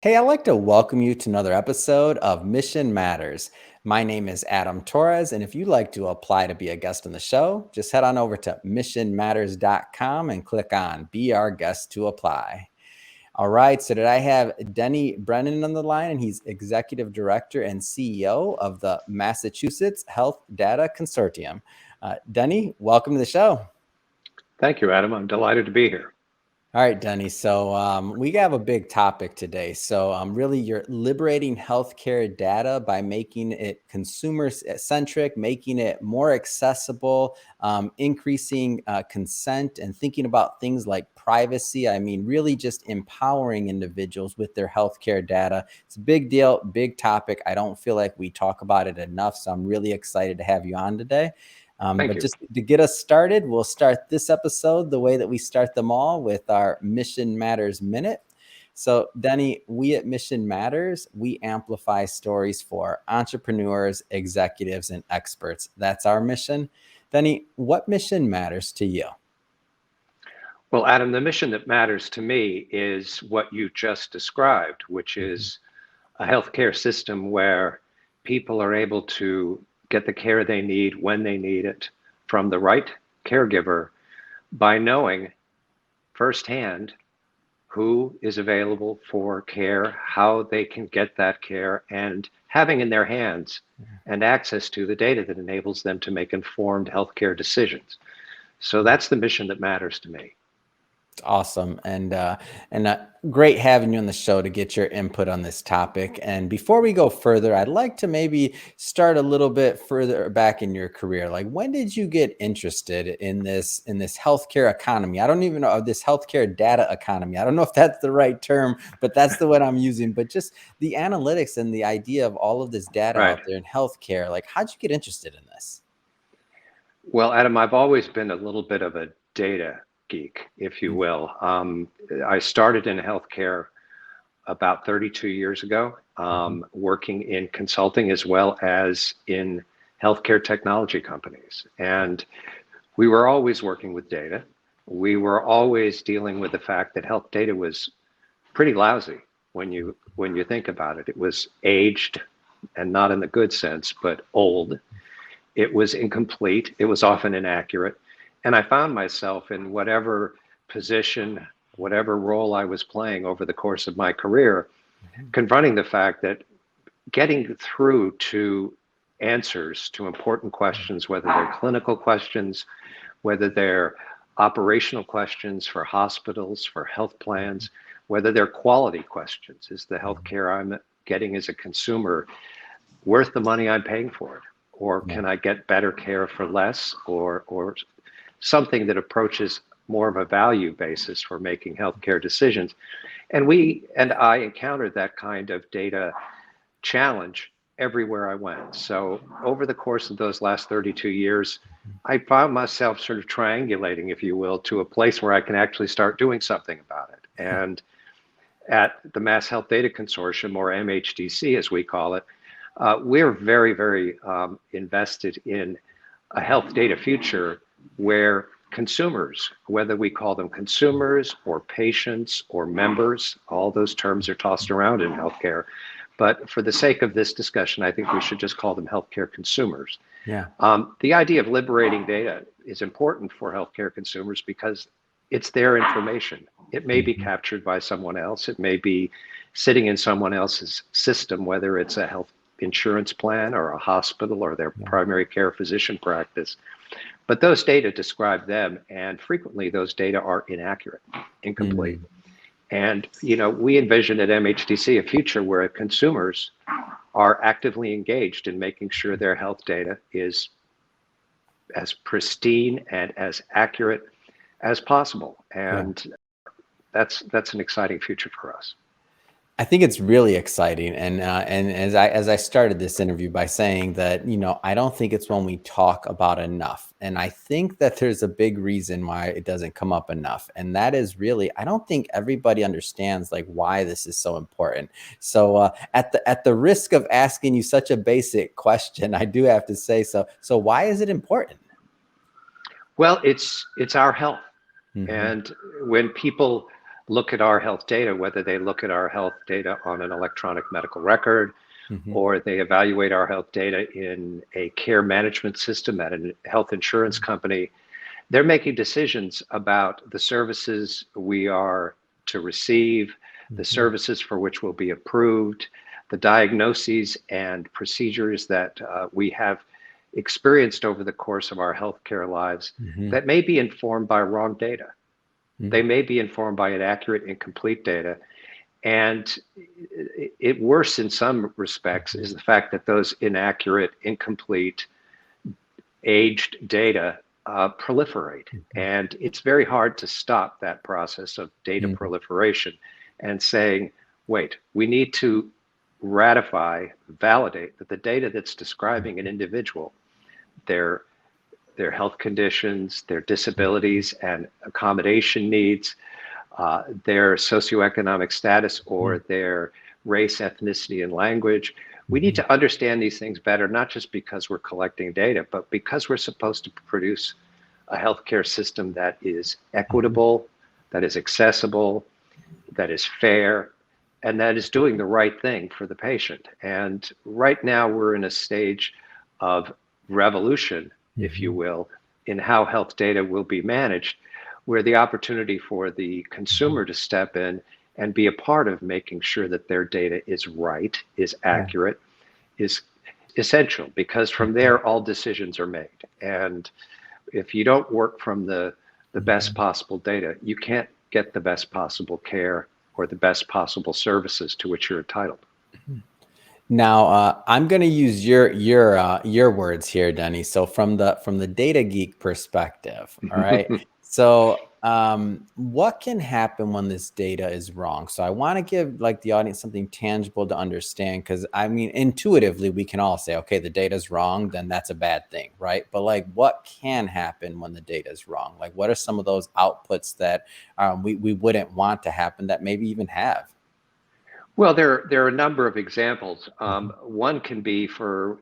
Hey, I'd like to welcome you to another episode of Mission Matters. My name is Adam Torres, and if you'd like to apply to be a guest on the show, just head on over to missionmatters.com and click on Be Our Guest to apply. All right, so today I have Denny Brennan on the line, and he's Executive Director and CEO of the Massachusetts Health Data Consortium. Denny, welcome to the show. Thank you, Adam. I'm delighted to be here. All right, Denny. So we have a big topic today. So really, you're liberating healthcare data by making it consumer-centric, making it more accessible, increasing consent, and thinking about things like privacy. I mean, really just empowering individuals with their healthcare data. It's a big deal, big topic. I don't feel like we talk about it enough. So I'm really excited to have you on today. Thank But you. just to get us started, we'll start this episode the way that we start them all with our Mission Matters Minute. So, Denny, we at Mission Matters, we amplify stories for entrepreneurs, executives, and experts. That's our mission. Denny, what mission matters to you? Well, Adam, the mission that matters to me is what you just described, which is a healthcare system where people are able to get the care they need when they need it from the right caregiver by knowing firsthand who is available for care, how they can get that care, and having in their hands and access to the data that enables them to make informed healthcare decisions. So that's the mission that matters to me. Awesome. And great having you on the show to get your input on this topic. And before we go further, I'd like to maybe start a little bit further back in your career. Like, when did you get interested in this healthcare economy? I don't even know, this healthcare data economy. I don't know if that's the right term, but that's the one I'm using. But just the analytics and the idea of all of this data Right. out there in healthcare. Like, how'd you get interested in this? Well, Adam, I've always been a little bit of a data geek, if you will. I started in healthcare about 32 years ago, working in consulting as well as in healthcare technology companies. And we were always working with data. We were always dealing with the fact that health data was pretty lousy when you think about it. It was aged, and not in the good sense, but old. It was incomplete. It was often inaccurate. And I found myself in whatever position, whatever role I was playing over the course of my career, confronting the fact that getting through to answers to important questions, whether they're clinical questions, whether they're operational questions for hospitals, for health plans, whether they're quality questions, is the healthcare I'm getting as a consumer worth the money I'm paying for it? Or can I get better care for less, or something that approaches more of a value basis for making healthcare decisions? And I encountered that kind of data challenge everywhere I went. So over the course of those last 32 years, I found myself sort of triangulating, if you will, to a place where I can actually start doing something about it. And at the Mass Health Data Consortium, or MHDC as we call it, we're very, very invested in a health data future where consumers, whether we call them consumers or patients or members, all those terms are tossed around in healthcare. But for the sake of this discussion, I think we should just call them healthcare consumers. Yeah. The idea of liberating data is important for healthcare consumers because it's their information. It may be captured by someone else. It may be sitting in someone else's system, whether it's a health insurance plan or a hospital or their primary care physician practice. But those data describe them, and frequently those data are inaccurate, incomplete. And we envision at MHDC a future where consumers are actively engaged in making sure their health data is as pristine and as accurate as possible. And that's an exciting future for us. I think it's really exciting, and as I started this interview by saying that I don't think it's one we talk about enough, and I think that there's a big reason why it doesn't come up enough, and that is really I don't think everybody understands like why this is so important. So at the risk of asking you such a basic question, I do have to say so why is it important? Well, it's our health, and when people look at our health data, whether they look at our health data on an electronic medical record, Mm-hmm. or they evaluate our health data in a care management system at a health insurance company, they're making decisions about the services we are to receive, the Mm-hmm. services for which will be approved, the diagnoses and procedures that we have experienced over the course of our healthcare lives Mm-hmm. that may be informed by wrong data. Mm-hmm. They may be informed by inaccurate, incomplete data. And it worse in some respects is the fact that those inaccurate, incomplete, aged data proliferate. And it's very hard to stop that process of data Mm-hmm. proliferation and saying, wait, we need to ratify, validate that the data that's describing an individual, their health conditions, their disabilities and accommodation needs, their socioeconomic status or their race, ethnicity, and language. We need to understand these things better, not just because we're collecting data, but because we're supposed to produce a healthcare system that is equitable, that is accessible, that is fair, and that is doing the right thing for the patient. And right now we're in a stage of revolution, if you will, in how health data will be managed, where the opportunity for the consumer to step in and be a part of making sure that their data is right, is accurate, is essential, because from there all decisions are made. And if you don't work from the best possible data, you can't get the best possible care or the best possible services to which you're entitled. Now, I'm going to use your words here, Denny. So from the data geek perspective, all right. So what can happen when this data is wrong? So I want to give like the audience something tangible to understand, because I mean, intuitively we can all say, okay, the data is wrong, then that's a bad thing, right? But like, what can happen when the data is wrong? Like, what are some of those outputs that we wouldn't want to happen that maybe even have? Well, there are a number of examples. One can be, for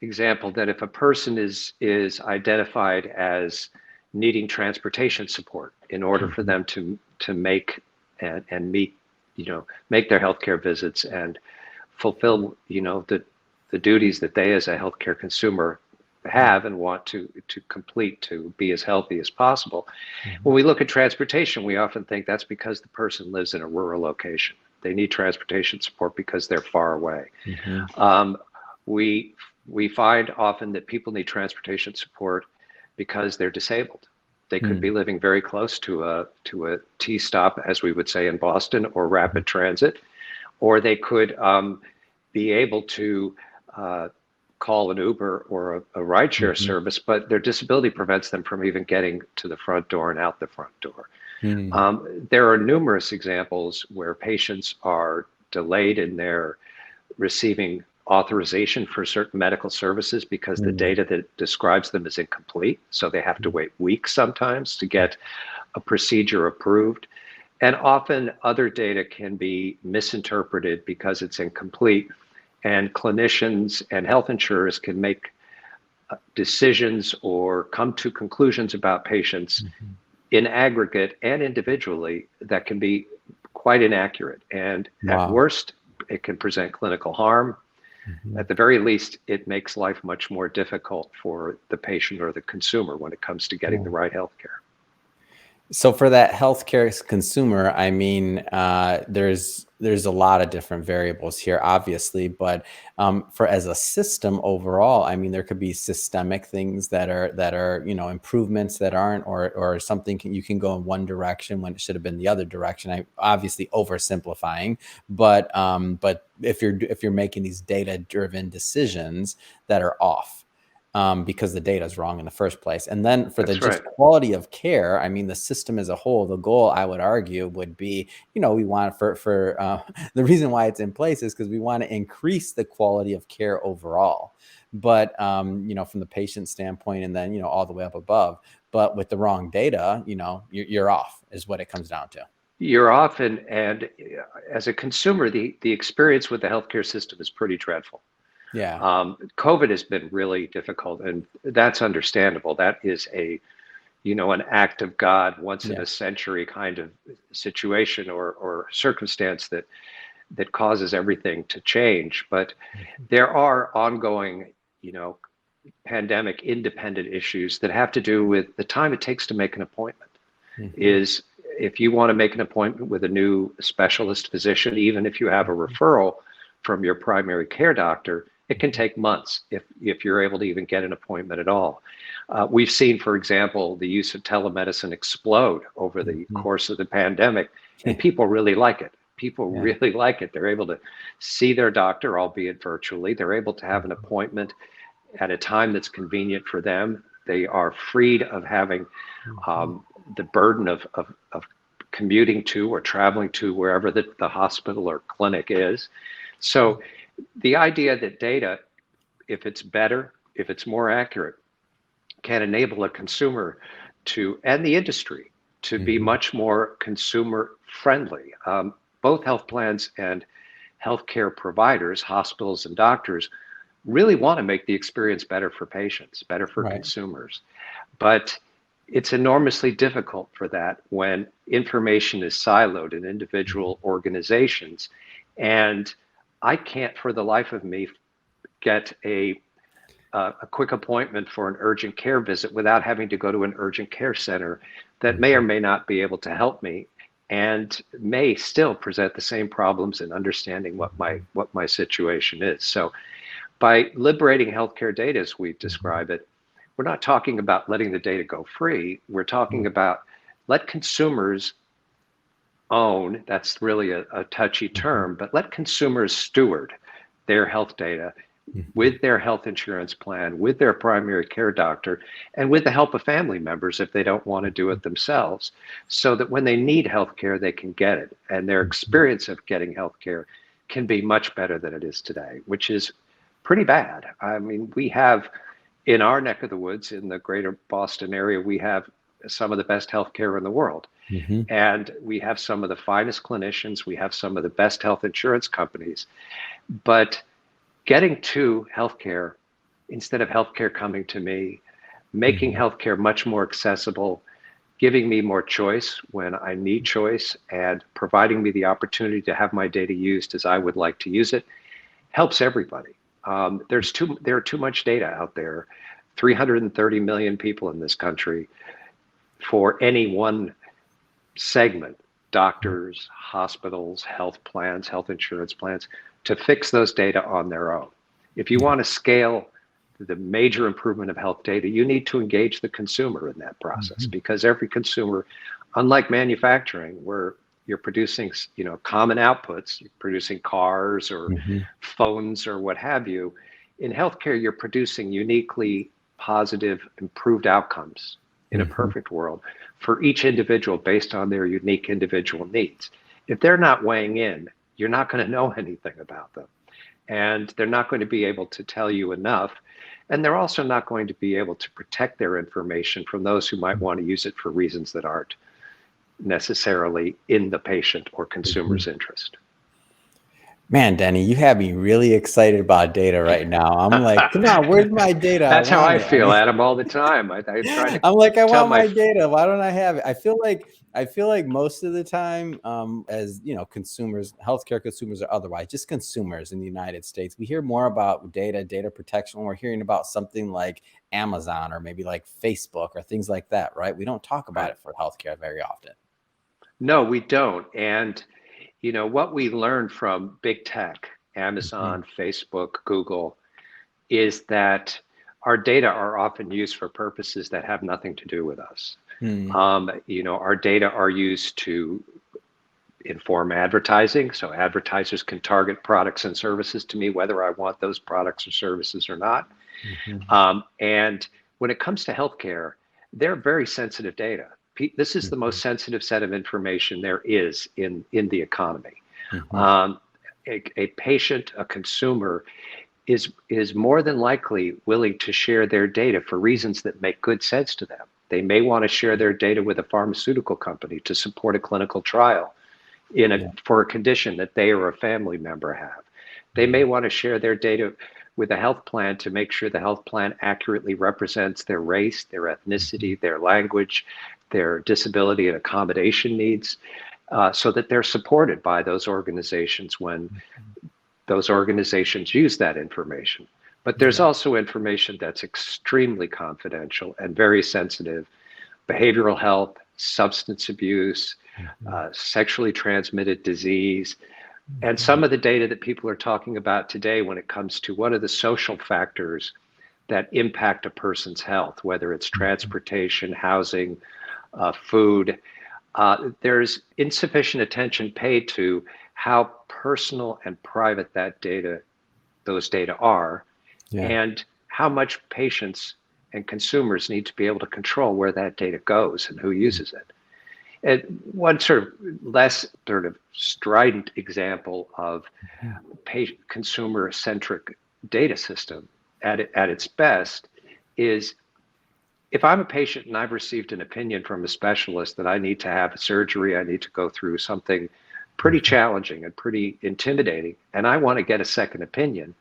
example, that if a person is identified as needing transportation support in order for them to make and meet, make their healthcare visits and fulfill, the duties that they as a healthcare consumer have and want to complete to be as healthy as possible. When we look at transportation, we often think that's because the person lives in a rural location. They need transportation support because they're far away. We find often that people need transportation support because they're disabled. They could be living very close to a T stop, as we would say in Boston, or rapid transit, or they could be able to call an Uber or a rideshare service, but their disability prevents them from even getting to the front door and out the front door. There are numerous examples where patients are delayed in their receiving authorization for certain medical services because the data that describes them is incomplete. So they have to wait weeks sometimes to get a procedure approved. And often other data can be misinterpreted because it's incomplete. And clinicians and health insurers can make decisions or come to conclusions about patients in aggregate and individually that can be quite inaccurate. And at worst, it can present clinical harm. At the very least, it makes life much more difficult for the patient or the consumer when it comes to getting the right health care. So for that healthcare consumer, I mean, there's a lot of different variables here, obviously, but for as a system overall, I mean, there could be systemic things that are improvements that aren't, or something you can go in one direction when it should have been the other direction. I obviously oversimplifying, but if you're making these data driven decisions that are off. Because the data is wrong in the first place. And then for That's just right. quality of care, I mean, the system as a whole, the goal, I would argue, would be, we want for the reason why it's in place is because we want to increase the quality of care overall. But, from the patient standpoint and then, all the way up above. But with the wrong data, you're off is what it comes down to. You're often, and as a consumer, the experience with the healthcare system is pretty dreadful. Yeah. COVID has been really difficult, and that's understandable. That is a an act of God once in Yeah. a century kind of situation or circumstance that causes everything to change. But there are ongoing, pandemic independent issues that have to do with the time it takes to make an appointment. Mhm. Is if you want to make an appointment with a new specialist physician, even if you have a referral from your primary care doctor, it can take months if you're able to even get an appointment at all. We've seen, for example, the use of telemedicine explode over the Mhm. course of the pandemic, and people really like it. People Yeah. really like it. They're able to see their doctor, albeit virtually. They're able to have an appointment at a time that's convenient for them. They are freed of having Mhm. the burden of commuting to or traveling to wherever the hospital or clinic is. So the idea that data, if it's better, if it's more accurate, can enable a consumer to, and the industry, to be Mhm. much more consumer friendly. Both health plans and healthcare providers, hospitals and doctors, really want to make the experience better for patients, better for Right. consumers. But it's enormously difficult for that when information is siloed in Mhm. individual organizations. And I can't for the life of me get a quick appointment for an urgent care visit without having to go to an urgent care center that may or Mhm. may not be able to help me and may still present the same problems in understanding Mhm. what my situation is. So by liberating healthcare data, as we Mhm. describe it, we're not talking about letting the data go free. We're talking Mhm. about let consumers own, that's really a touchy Mhm. term, but let consumers steward their health data Mhm. with their health insurance plan, with their primary care doctor, and with the help of family members if they don't want to do it themselves, so that when they need health care, they can get it. And their Mhm. experience of getting health care can be much better than it is today, which is pretty bad. I mean, we have in our neck of the woods, in the greater Boston area, we have some of the best healthcare in the world. Mhm. And we have some of the finest clinicians. We have some of the best health insurance companies. But getting to healthcare instead of healthcare coming to me, making Mhm. healthcare much more accessible, giving me more choice when I need choice, and providing me the opportunity to have my data used as I would like to use it helps everybody. There are too much data out there. 330 million people in this country for any one segment, doctors, hospitals, health plans, health insurance plans, to fix those data on their own. If you Yeah. want to scale the major improvement of health data, you need to engage the consumer in that process, Mhm. because every consumer, unlike manufacturing, where you're producing, common outputs, you're producing cars or Mhm. phones or what have you. In healthcare, you're producing uniquely positive, improved outcomes in a Mhm. perfect world for each individual based on their unique individual needs. If they're not weighing in, you're not going to know anything about them. And they're not going to be able to tell you enough. And they're also not going to be able to protect their information from those who might want to use it for reasons that aren't necessarily in the patient or Mhm. consumer's interest. Man, Denny, you have me really excited about data right now. I'm like, come on, where's my data? I That's how want I it. I feel, mean, Adam, all the time. I try to I'm like, I tell want my my data. Why don't I have it? I feel like most of the time, as you know, consumers, healthcare consumers or otherwise, just consumers in the United States, we hear more about data protection when we're hearing about something like Amazon or maybe like Facebook or things like that, right? We don't talk about right. it for healthcare very often. No, we don't. And what we learned from big tech, Mhm. Amazon, Facebook, Google, is that our data are often used for purposes that have nothing to do with us. Hmm. Our data are used to inform advertising. So advertisers can target products and services to me, whether I want those products or services or not. Mhm. And when it comes to healthcare, they're very sensitive data. This is the most Mhm. sensitive set of information there is in the economy. Mhm. Um, a patient, a consumer, is more than likely willing to share their data for reasons that make good sense to them. They may want to share their data with a pharmaceutical company to support a clinical trial Yeah. for a condition that they or a family member have. They may Mhm. want to share their data with a health plan to make sure the health plan accurately represents their race, their ethnicity, their language, their disability and accommodation needs, so that they're supported by those organizations when those organizations use that information. But there's also information that's extremely confidential and very sensitive: behavioral health, substance abuse, sexually transmitted disease, and some of the data that people are talking about today when it comes to what are the social factors that impact a person's health, whether it's transportation, housing, food. There's insufficient attention paid to how personal and private those data are, and how much patients and consumers need to be able to control where that data goes and who uses it. And one sort of less sort of strident example of consumer-centric data system at its best is, if I'm a patient and I've received an opinion from a specialist that I need to have a surgery, I need to go through something pretty challenging and pretty intimidating, and I want to get a second opinion,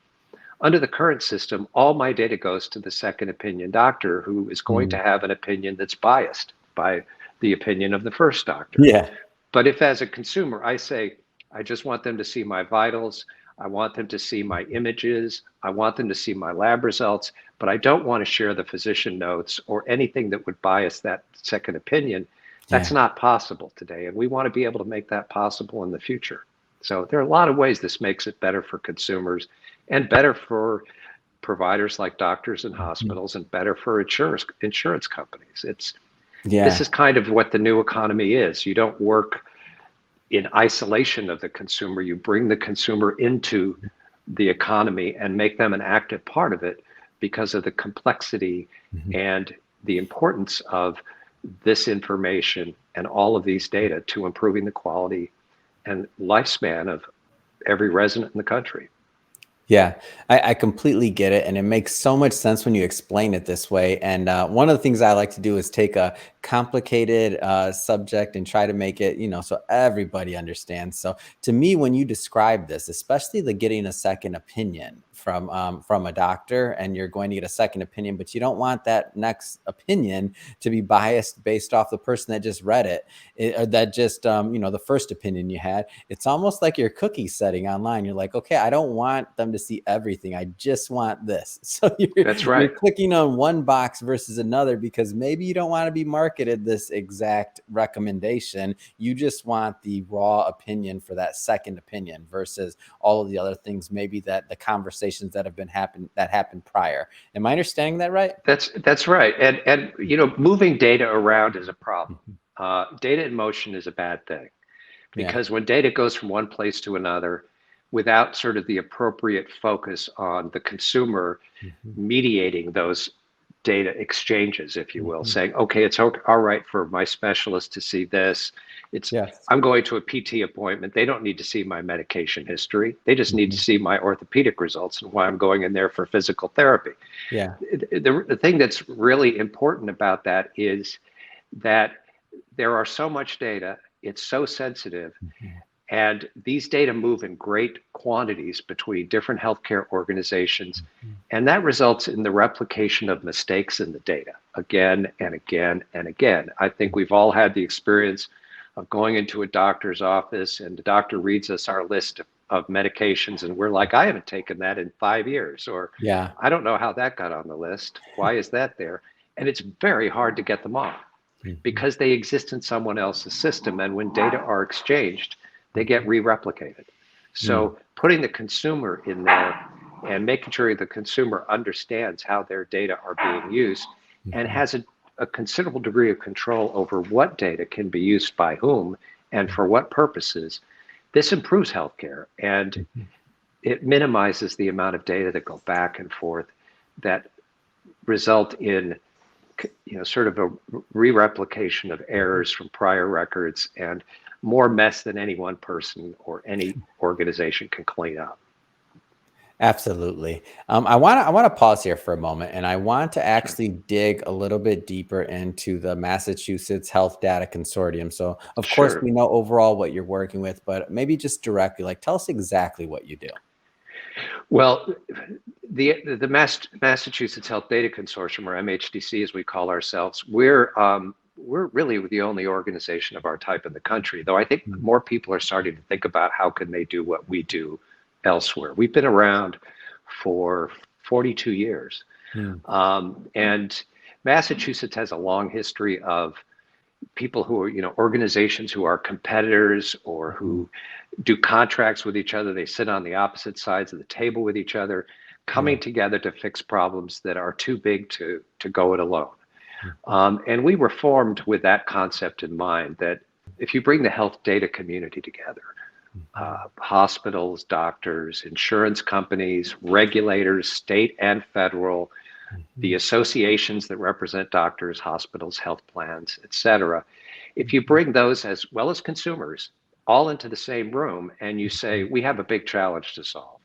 under the current system, all my data goes to the second opinion doctor, who is going to have an opinion that's biased by the opinion of the first doctor. Yeah. But if, as a consumer, I say, I just want them to see my vitals, I want them to see my images, I want them to see my lab results, but I don't want to share the physician notes or anything that would bias that second opinion, that's not possible today. And we want to be able to make that possible in the future. So there are a lot of ways this makes it better for consumers, and better for providers like doctors and hospitals, and better for insurance companies. This is kind of what the new economy is. You don't work in isolation of the consumer. You bring the consumer into the economy and make them an active part of it, because of the complexity and the importance of this information and all of these data to improving the quality and lifespan of every resident in the country. Yeah, I completely get it. And it makes so much sense when you explain it this way. And one of the things I like to do is take a complicated subject and try to make it, so everybody understands. So to me, when you describe this, especially the getting a second opinion from a doctor, and you're going to get a second opinion, but you don't want that next opinion to be biased based off the person that just read it, or that just, the first opinion you had. It's almost like your cookie setting online. You're like, okay, I don't want them to see everything. I just want this. So That's right. You're clicking on one box versus another, because maybe you don't want to be marketed this exact recommendation. You just want the raw opinion for that second opinion versus all of the other things, maybe that the conversations that happened prior. Am I understanding that right? That's right. And moving data around is a problem. Data in motion is a bad thing, because when data goes from one place to another without sort of the appropriate focus on the consumer mediating those data exchanges, if you will, saying, okay, it's all right for my specialist to see this. I'm going to a PT appointment. They don't need to see my medication history. They just need to see my orthopedic results and why I'm going in there for physical therapy. The thing that's really important about that is that there are so much data, it's so sensitive, and these data move in great quantities between different healthcare organizations, and that results in the replication of mistakes in the data again and again and again. I think we've all had the experience of going into a doctor's office, and the doctor reads us our list of medications, and we're like, I haven't taken that in 5 years, or I don't know how that got on the list. Why is that there? And it's very hard to get them off, because they exist in someone else's system, and when data are exchanged, they get re-replicated. So putting the consumer in there and making sure the consumer understands how their data are being used, and has a considerable degree of control over what data can be used by whom and for what purposes, this improves healthcare, and it minimizes the amount of data that go back and forth that result in sort of a re-replication of errors from prior records, and more mess than any one person or any organization can clean up. Absolutely. I want to pause here for a moment, and I want to actually dig a little bit deeper into the Massachusetts Health Data Consortium. So, of course, we know overall what you're working with, but maybe just directly, like, tell us exactly what you do. Well, the Massachusetts Health Data Consortium, or MHDC as we call ourselves, we're really the only organization of our type in the country, though I think more people are starting to think about how can they do what we do elsewhere. We've been around for 42 years. And Massachusetts has a long history of people who are, organizations who are competitors or who do contracts with each other. They sit on the opposite sides of the table with each other, coming together to fix problems that are too big to go it alone. And we were formed with that concept in mind, that if you bring the health data community together, hospitals, doctors, insurance companies, regulators, state and federal, the associations that represent doctors, hospitals, health plans, et cetera. If you bring those as well as consumers all into the same room and you say, we have a big challenge to solve,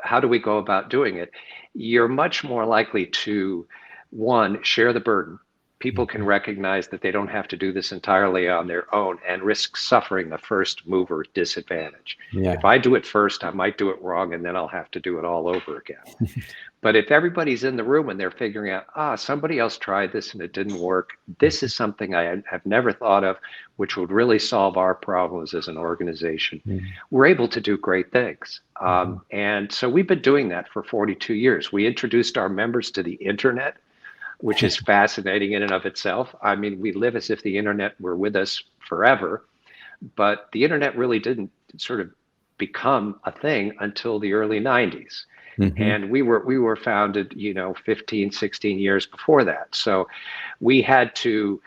how do we go about doing it? You're much more likely to, one, share the burden. People can recognize that they don't have to do this entirely on their own and risk suffering a first mover disadvantage. If I do it first, I might do it wrong and then I'll have to do it all over again. But if everybody's in the room and they're figuring out, somebody else tried this and it didn't work, this is something I have never thought of, which would really solve our problems as an organization, we're able to do great things. And so we've been doing that for 42 years. We introduced our members to the internet, which is fascinating in and of itself. I mean, we live as if the internet were with us forever, but the internet really didn't sort of become a thing until the early 90s. And we were founded, 15, 16 years before that. So we had to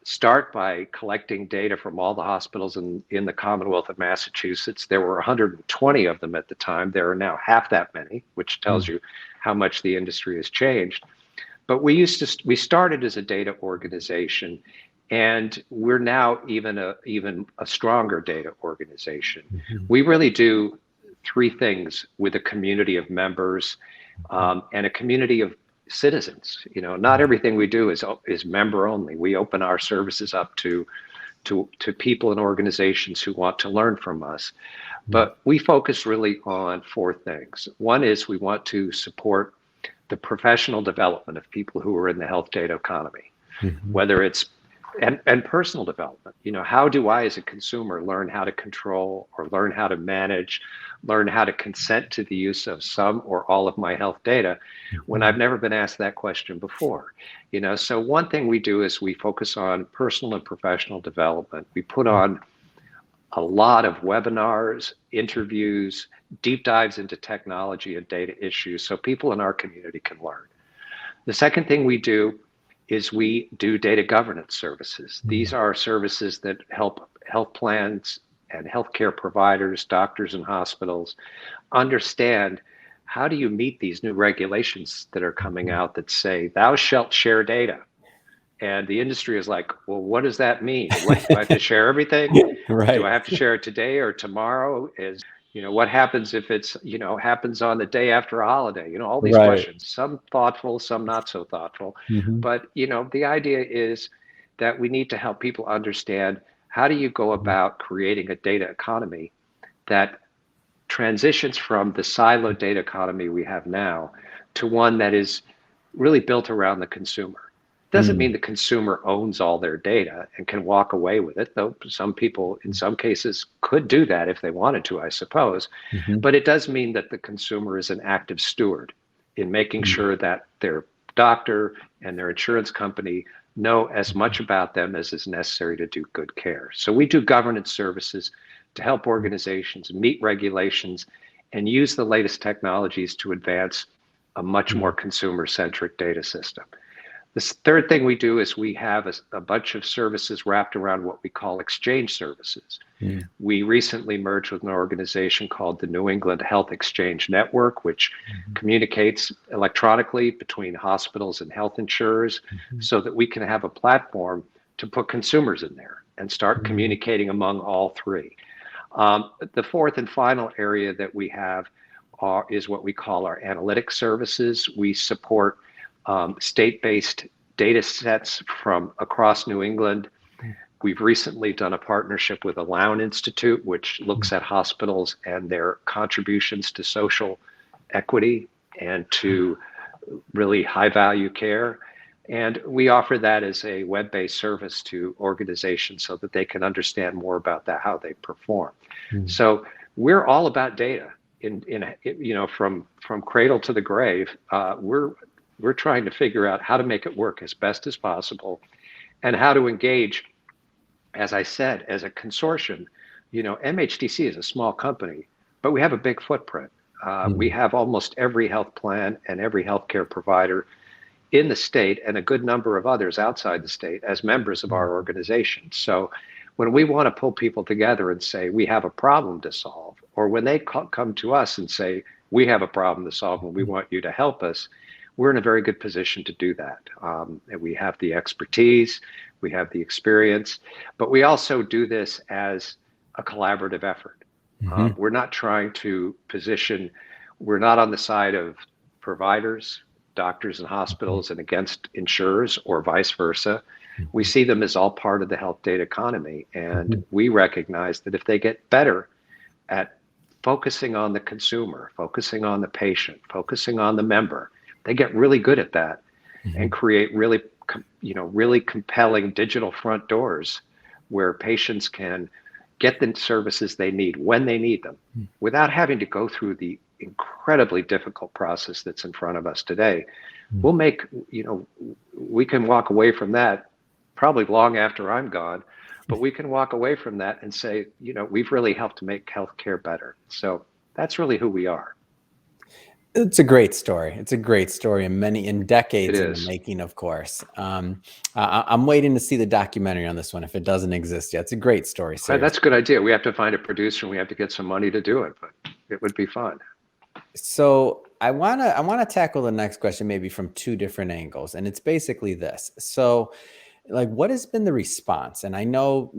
start by collecting data from all the hospitals in the Commonwealth of Massachusetts. There were 120 of them at the time. There are now half that many, which tells you how much the industry has changed. But we started as a data organization, and we're now even a stronger data organization. We really do three things with a community of members and a community of citizens. Not everything we do is member only. We open our services up to people and organizations who want to learn from us. But we focus really on four things. One is we want to support the professional development of people who are in the health data economy, whether it's and personal development. How do I as a consumer learn how to control or learn how to manage, learn how to consent to the use of some or all of my health data when I've never been asked that question before? So one thing we do is we focus on personal and professional development. We put on a lot of webinars, interviews, deep dives into technology and data issues so people in our community can learn. The second thing we do is we do data governance services. These are services that help health plans and healthcare providers, doctors and hospitals understand, how do you meet these new regulations that are coming out that say, thou shalt share data? And the industry is like, well, what does that mean? What, do I have to share everything? Right. Do I have to share it today or tomorrow? What happens if it's, happens on the day after a holiday? All these questions, some thoughtful, some not so thoughtful. But, the idea is that we need to help people understand, how do you go about creating a data economy that transitions from the siloed data economy we have now to one that is really built around the consumer. Doesn't mean the consumer owns all their data and can walk away with it, though some people in some cases could do that if they wanted to, I suppose. But it does mean that the consumer is an active steward in making sure that their doctor and their insurance company know as much about them as is necessary to do good care. So we do governance services to help organizations meet regulations and use the latest technologies to advance a much more consumer-centric data system. The third thing we do is we have a bunch of services wrapped around what we call exchange services. We recently merged with an organization called the New England Health Exchange Network, which communicates electronically between hospitals and health insurers so that we can have a platform to put consumers in there and start communicating among all three. The fourth and final area that we have is what we call our analytics services. We support state-based data sets from across New England We've recently done a partnership with the Lown Institute, which looks at hospitals and their contributions to social equity and to really high value care. And we offer that as a web-based service to organizations so that they can understand more about that, how they perform. So we're all about data from cradle to the grave. We're trying to figure out how to make it work as best as possible and how to engage, as I said, as a consortium. MHDC is a small company, but we have a big footprint. We have almost every health plan and every healthcare provider in the state and a good number of others outside the state as members of our organization. So when we want to pull people together and say, we have a problem to solve, or when they come to us and say, we have a problem to solve and we want you to help us, we're in a very good position to do that. And we have the expertise, we have the experience, but we also do this as a collaborative effort. We're not trying to position, we're not on the side of providers, doctors and hospitals and against insurers or vice versa. We see them as all part of the health data economy. And we recognize that if they get better at focusing on the consumer, focusing on the patient, focusing on the member, they get really good at that and create really compelling digital front doors where patients can get the services they need when they need them without having to go through the incredibly difficult process that's in front of us today. We'll make, we can walk away from that probably long after I'm gone, but we can walk away from that and say, we've really helped to make healthcare better. So that's really who we are. It's a great story. It's a great story, and in decades in the making, of course. I'm waiting to see the documentary on this one if it doesn't exist yet. It's a great story. That's a good idea. We have to find a producer and we have to get some money to do it, but it would be fun. So I wanna tackle the next question maybe from two different angles, and it's basically this. So, like, what has been the response? And I know,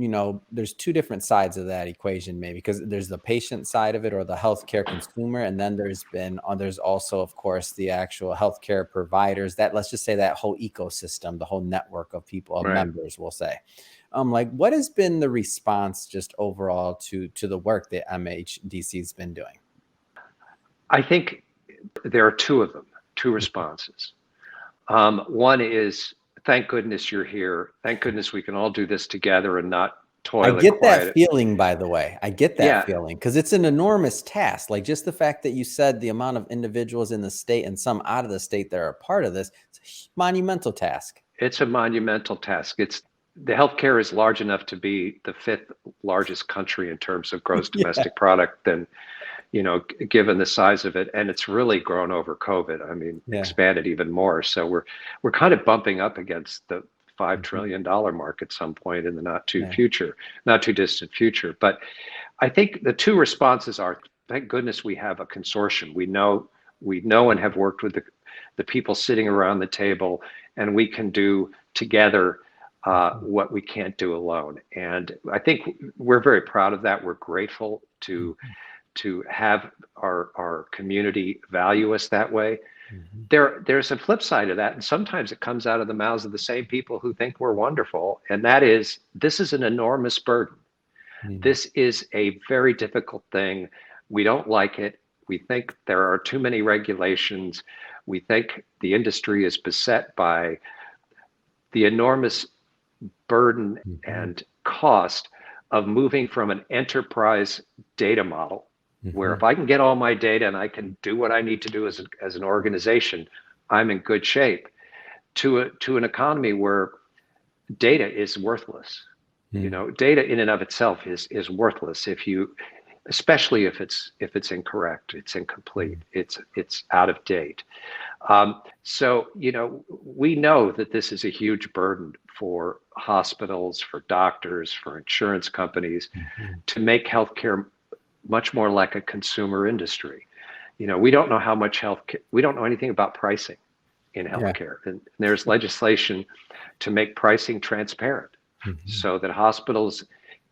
there's two different sides of that equation, maybe, because there's the patient side of it or the healthcare consumer. And then there's also, of course, the actual healthcare providers, that, let's just say, that whole ecosystem, the whole network of people, of members, we'll say. Like, what has been the response just overall to the work that MHDC has been doing? I think there are two responses. One is, thank goodness you're here. Thank goodness we can all do this together and not toil. I get that feeling, by the way. I get that feeling because it's an enormous task. Like, just the fact that you said the amount of individuals in the state and some out of the state that are a part of this, it's a monumental task. It's a monumental task. The healthcare is large enough to be the 5th largest country in terms of gross domestic product than, given the size of it, and it's really grown over COVID. I mean, expanded even more. So we're kind of bumping up against the $5 trillion mark at some point in the not too distant future. But I think the two responses are, thank goodness we have a consortium. We know and have worked with the people sitting around the table, and we can do together what we can't do alone. And I think we're very proud of that. We're grateful to have our community value us that way. There's a flip side of that, and sometimes it comes out of the mouths of the same people who think we're wonderful, and that is, this is an enormous burden. This is a very difficult thing. We don't like it. We think there are too many regulations. We think the industry is beset by the enormous burden and cost of moving from an enterprise data model, where if I can get all my data and I can do what I need to do as an organization, I'm in good shape, to an economy where data is worthless. Data in and of itself is worthless especially if it's incorrect, it's incomplete, it's out of date. So we know that this is a huge burden for hospitals, for doctors, for insurance companies to make healthcare much more like a consumer industry. We don't know how much healthcare, we don't know anything about pricing in healthcare. And there's legislation to make pricing transparent so that hospitals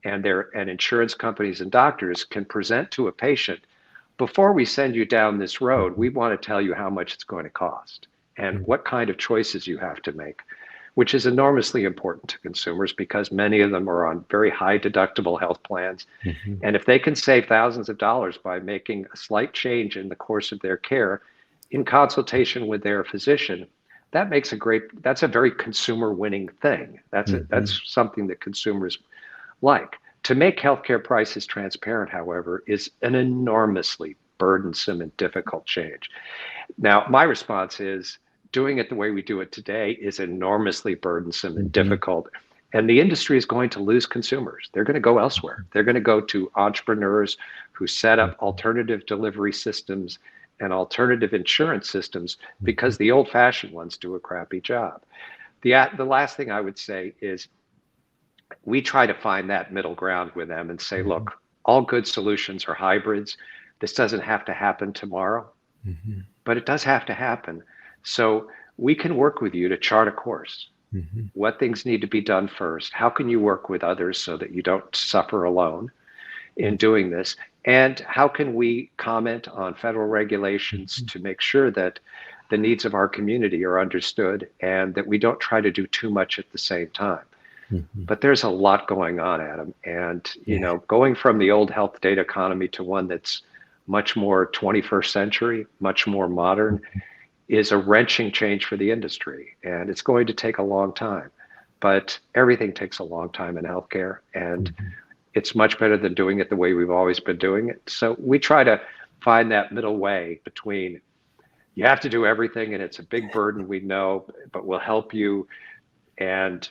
and insurance companies and doctors can present to a patient, before we send you down this road, we want to tell you how much it's going to cost and what kind of choices you have to make. which is enormously important to consumers because many of them are on very high deductible health plans. Hmm. And if they can save thousands of dollars by making a slight change in the course of their care in consultation with their physician, that's a very consumer winning thing. Hmm. That's something that consumers like. To make healthcare prices transparent, however, is an enormously burdensome and difficult change. Now, my response is doing it the way we do it today is enormously burdensome and Hmm. difficult. And the industry is going to lose consumers. They're going to go elsewhere. They're going to go to entrepreneurs who set up alternative delivery systems and alternative insurance systems because the old fashioned ones do a crappy job. The last thing I would say is we try to find that middle ground with them and say, look, all good solutions are hybrids. This doesn't have to happen tomorrow, Hmm. but it does have to happen. So we can work with you to chart a course. Hmm. What things need to be done first? How can you work with others so that you don't suffer alone in doing this? And how can we comment on federal regulations to make sure that the needs of our community are understood and that we don't try to do too much at the same time? Hmm. But there's a lot going on, Adam. And, Yeah. going from the old health data economy to one that's much more 21st century, much more modern, is a wrenching change for the industry. And it's going to take a long time. But everything takes a long time in healthcare. And Mhm. it's much better than doing it the way we've always been doing it. So we try to find that middle way between you have to do everything and it's a big burden, we know, but we'll help you. And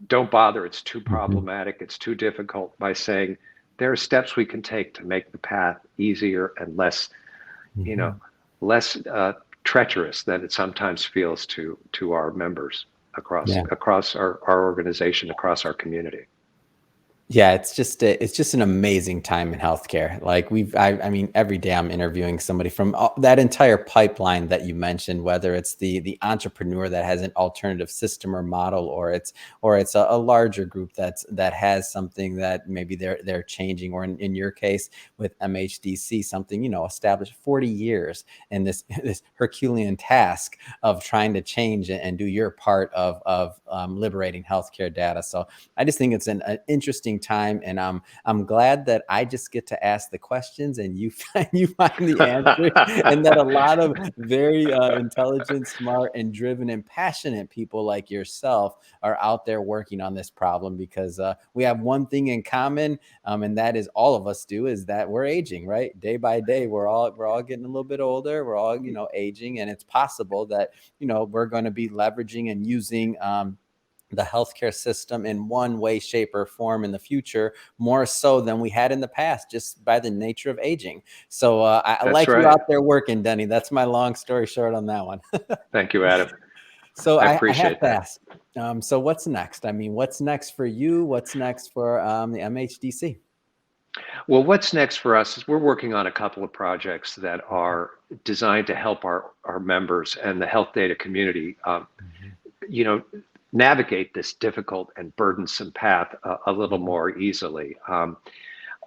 don't bother, it's too Mhm. problematic, it's too difficult, by saying there are steps we can take to make the path easier and less, you know, Mhm. less treacherous than it sometimes feels to our members Yeah. across our organization, across our community. Yeah, it's just an amazing time in healthcare. Like I mean, every day I'm interviewing somebody from that entire pipeline that you mentioned, whether it's the entrepreneur that has an alternative system or model, or it's a larger group that has something that maybe they're changing, or in your case with MHDC, something established 40 years, and this this Herculean task of trying to change and do your part of liberating healthcare data. So I just think it's an interesting time, and I'm glad that I just get to ask the questions and you you find the answers, and that a lot of very intelligent, smart, and driven and passionate people like yourself are out there working on this problem, because we have one thing in common, and that is all of us do, is that we're aging, right? Day by day, we're all getting a little bit older. We're all aging, and it's possible that we're going to be leveraging and using the healthcare system in one way, shape, or form in the future, more so than we had in the past, just by the nature of aging. So I That's like you right. out there working, Denny. That's my long story short on that one. Thank you, Adam. So I I have appreciate to that. ask. So what's next? I mean, what's next for you? What's next for the MHDC? Well, what's next for us is we're working on a couple of projects that are designed to help our members and the health data community, Mhm. you know, navigate this difficult and burdensome path a little Mhm. more easily.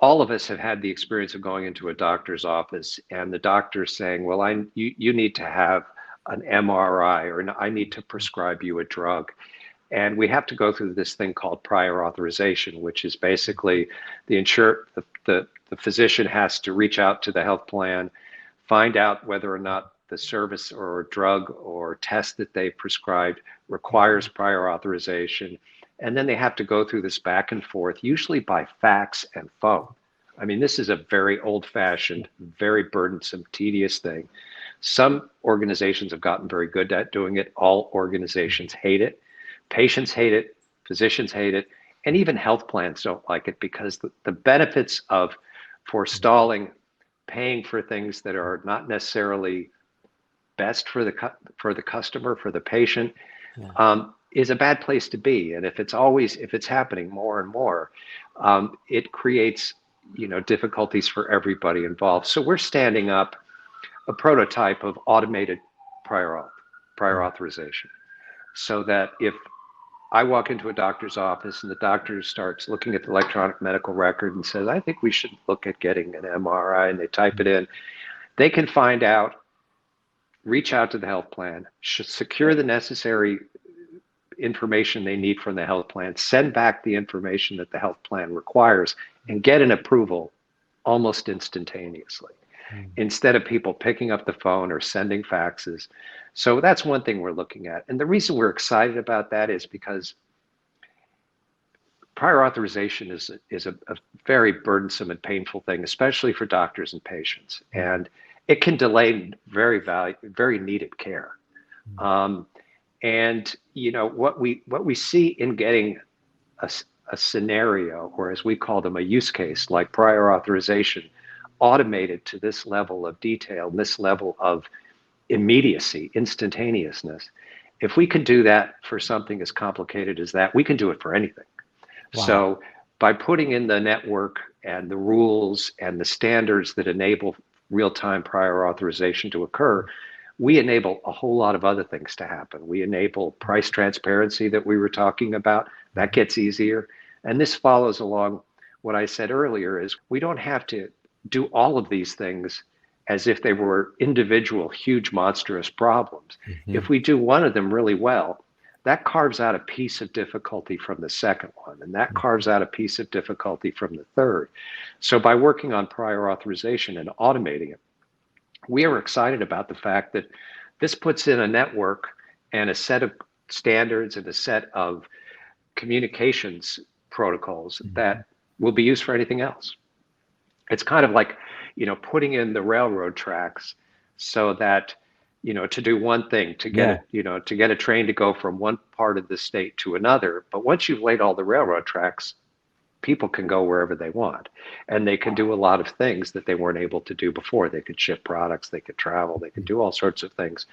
All of us have had the experience of going into a doctor's office and the doctor saying, well, you need to have an MRI, or I need to prescribe you a drug. And we have to go through this thing called prior authorization, which is basically the physician has to reach out to the health plan, find out whether or not the service or drug or test that they prescribed requires prior authorization. And then they have to go through this back and forth, usually by fax and phone. I mean, this is a very old fashioned, very burdensome, tedious thing. Some organizations have gotten very good at doing it. All organizations hate it. Patients hate it, physicians hate it, and even health plans don't like it, because the benefits of forestalling paying for things that are not necessarily best for the customer, for the patient, Yeah. is a bad place to be. And if it's happening more and more, it creates difficulties for everybody involved. So we're standing up a prototype of automated prior authorization, so that if I walk into a doctor's office and the doctor starts looking at the electronic medical record and says, I think we should look at getting an MRI, and they type it in, they can find out, reach out to the health plan, should secure the necessary information they need from the health plan, send back the information that the health plan requires, and get an approval almost instantaneously, instead of people picking up the phone or sending faxes. So that's one thing we're looking at. And the reason we're excited about that is because prior authorization is a very burdensome and painful thing, especially for doctors and patients. And it can delay very needed care. And what we see in getting a scenario, or as we call them, a use case like prior authorization, automated to this level of detail, this level of immediacy, instantaneousness. If we can do that for something as complicated as that, we can do it for anything. Wow. So by putting in the network and the rules and the standards that enable real-time prior authorization to occur, we enable a whole lot of other things to happen. We enable price transparency that we were talking about. That gets easier. And this follows along what I said earlier, is we don't have to do all of these things as if they were individual, huge, monstrous problems. If we do one of them really well, that carves out a piece of difficulty from the second one, and that carves out a piece of difficulty from the third. So by working on prior authorization and automating it, we are excited about the fact that this puts in a network and a set of standards and a set of communications protocols that will be used for anything else. It's kind of like, putting in the railroad tracks so that, to do one thing, to get to get a train to go from one part of the state to another. But once you've laid all the railroad tracks, people can go wherever they want, and they can do a lot of things that they weren't able to do before. They could ship products, they could travel, they could do all sorts of things.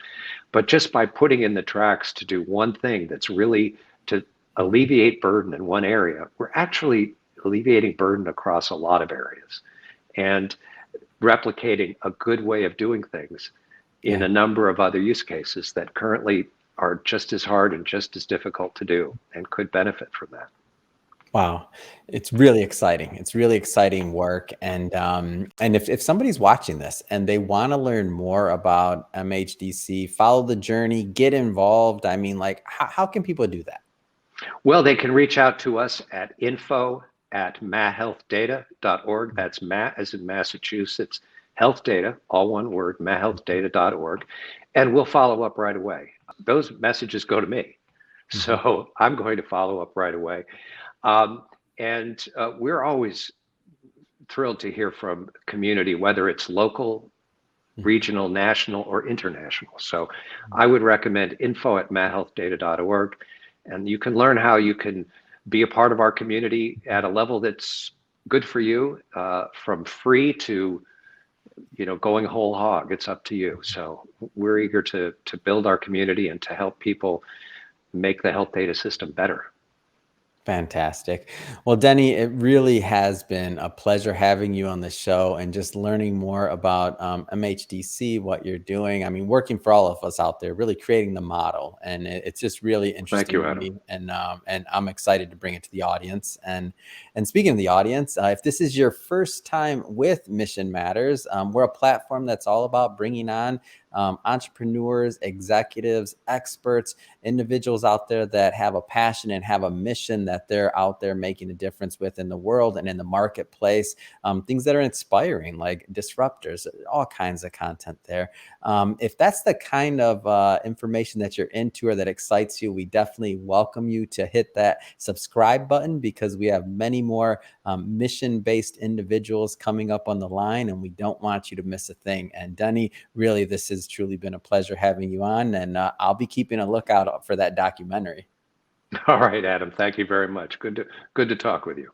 But just by putting in the tracks to do one thing that's really to alleviate burden in one area, we're actually alleviating burden across a lot of areas and replicating a good way of doing things in a number of other use cases that currently are just as hard and just as difficult to do and could benefit from that. Wow. It's really exciting. It's really exciting work. And if somebody's watching this and they want to learn more about MHDC, follow the journey, get involved, I mean, like, how can people do that? Well, they can reach out to us at info@mahealthdata.org. That's MA as in Massachusetts Health Data, all one word, mahealthdata.org. And we'll follow up right away. Those messages go to me. So I'm going to follow up right away. We're always thrilled to hear from community, whether it's local, regional, national, or international. So I would recommend info@mahealthdata.org. And you can learn how you can be a part of our community at a level that's good for you, from free to, going whole hog. It's up to you. So we're eager to build our community and to help people make the health data system better. Fantastic. Well, Denny, it really has been a pleasure having you on the show and just learning more about MHDC, what you're doing. I mean, working for all of us out there, really creating the model, and it's just really interesting. Thank you, to Adam. me, and I'm excited to bring it to the audience. And speaking of the audience, if this is your first time with Mission Matters, we're a platform that's all about bringing on entrepreneurs, executives, experts, individuals out there that have a passion and have a mission that they're out there making a difference within the world and in the marketplace. Things that are inspiring, like disruptors, all kinds of content there. If that's the kind of information that you're into or that excites you, we definitely welcome you to hit that subscribe button, because we have many more mission-based individuals coming up on the line, and we don't want you to miss a thing. And Denny, really, this has truly been a pleasure having you on, and I'll be keeping a lookout for that documentary. All right, Adam. Thank you very much. Good to talk with you.